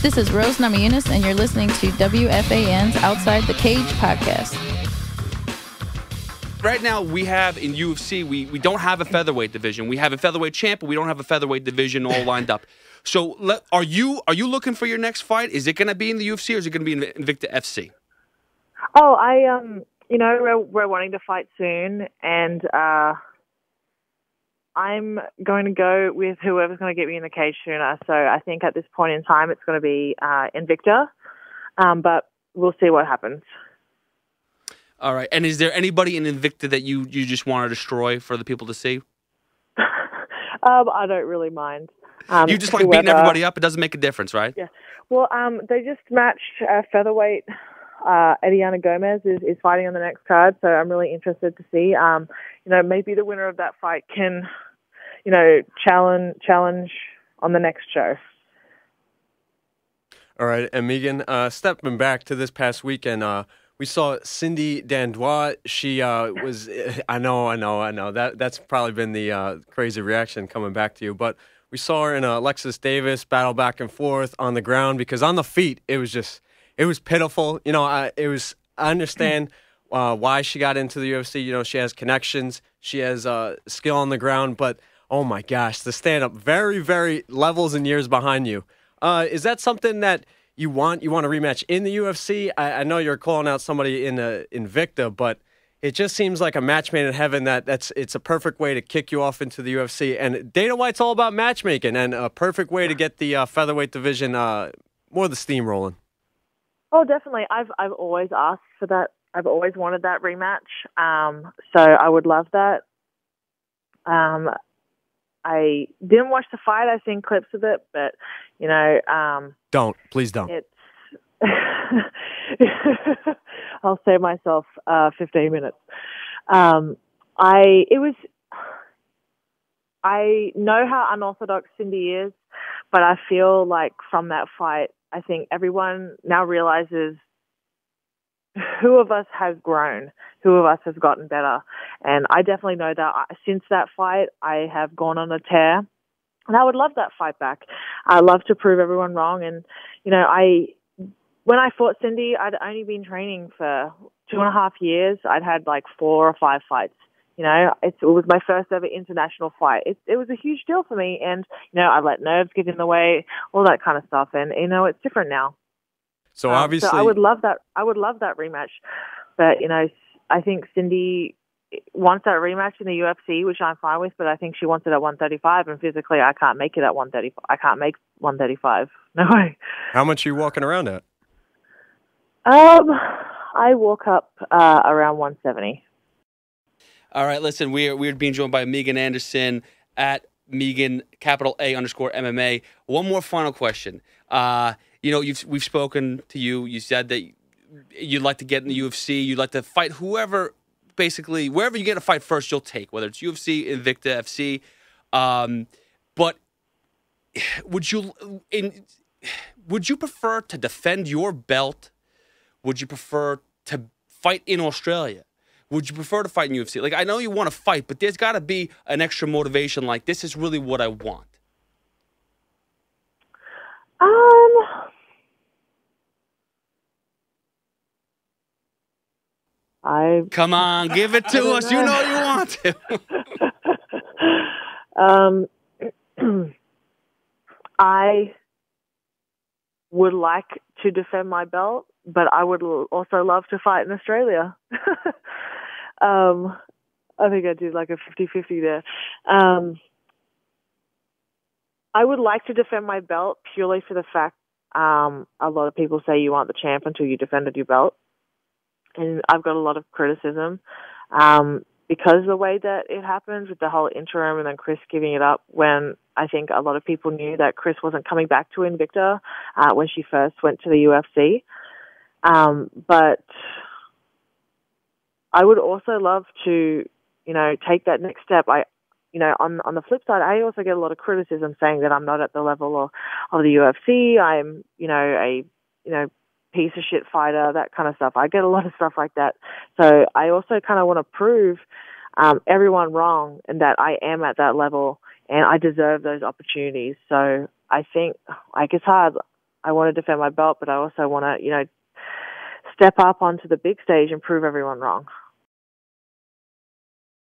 This is Rose Namajunas, and you're listening to WFAN's Outside the Cage podcast. Right now, we have in UFC, we don't have a featherweight division. We have a featherweight champ, but we don't have a featherweight division all lined up. So, are you looking for your next fight? Is it going to be in the UFC or is it going to be in Invicta FC? Oh, we're wanting to fight soon, and I'm going to go with whoever's going to get me in the cage sooner. So I think at this point in time, it's going to be Invicta, but we'll see what happens. All right. And is there anybody in Invicta that you just want to destroy for the people to see? I don't really mind. You just like beating everybody up? It doesn't make a difference, right? Yeah. Well, they just matched featherweight. Ediana Gomez is fighting on the next card, so I'm really interested to see. Maybe the winner of that fight can, challenge on the next show. All right, and Megan, stepping back to this past weekend, we saw Cindy Dandois. She was, I know. That's probably been the crazy reaction coming back to you. But we saw her in Alexis Davis battle back and forth on the ground because on the feet, it was pitiful. I understand why she got into the UFC. She has connections. She has skill on the ground. But, oh, my gosh, the stand-up, very, very levels and years behind you. Is that something that you want a rematch in the UFC? I know you're calling out somebody in Invicta, but it just seems like a match made in heaven. It's a perfect way to kick you off into the UFC. And Dana White's all about matchmaking and a perfect way to get the featherweight division more the steam rolling. Oh, definitely. I've always asked for that. I've always wanted that rematch. So I would love that. I didn't watch the fight. I've seen clips of it, but please don't. It's I'll save myself 15 minutes. I know how unorthodox Cindy is, but I feel like from that fight, I think everyone now realizes who of us has grown, who of us has gotten better. And I definitely know that since that fight, I have gone on a tear. And I would love that fight back. I love to prove everyone wrong. And, when I fought Cindy, I'd only been training for 2.5 years. I'd had like 4 or 5 fights. It was my first ever international fight. It was a huge deal for me. And, I let nerves get in the way, all that kind of stuff. And, it's different now. So obviously, I would love that. I would love that rematch, but I think Cindy wants that rematch in the UFC, which I'm fine with. But I think she wants it at 135, and physically, I can't make it at 135. I can't make 135. No way. How much are you walking around at? I walk up around 170. All right, listen, we're being joined by Megan Anderson at Megan _A_MMA. One more final question. We've spoken to you. You said that you'd like to get in the UFC. You'd like to fight whoever, basically, wherever you get a fight first, you'll take, whether it's UFC, Invicta, FC. But would you prefer to defend your belt? Would you prefer to fight in Australia? Would you prefer to fight in UFC? Like, I know you want to fight, but there's got to be an extra motivation. Like, this is really what I want. Come on, give it to us. You know you want to. I would like to defend my belt, but I would also love to fight in Australia. I think I did like a 50-50 there. I would like to defend my belt purely for the fact a lot of people say you aren't the champ until you defended your belt. And I've got a lot of criticism because of the way that it happened with the whole interim and then Chris giving it up when I think a lot of people knew that Chris wasn't coming back to Invicta when she first went to the UFC. But I would also love to, take that next step. On the flip side, I also get a lot of criticism saying that I'm not at the level of the UFC. I'm, a piece of shit fighter, that kind of stuff. I get a lot of stuff like that. So I also kind of want to prove everyone wrong and that I am at that level and I deserve those opportunities. So I think, it's hard. I want to defend my belt, but I also want to, step up onto the big stage and prove everyone wrong.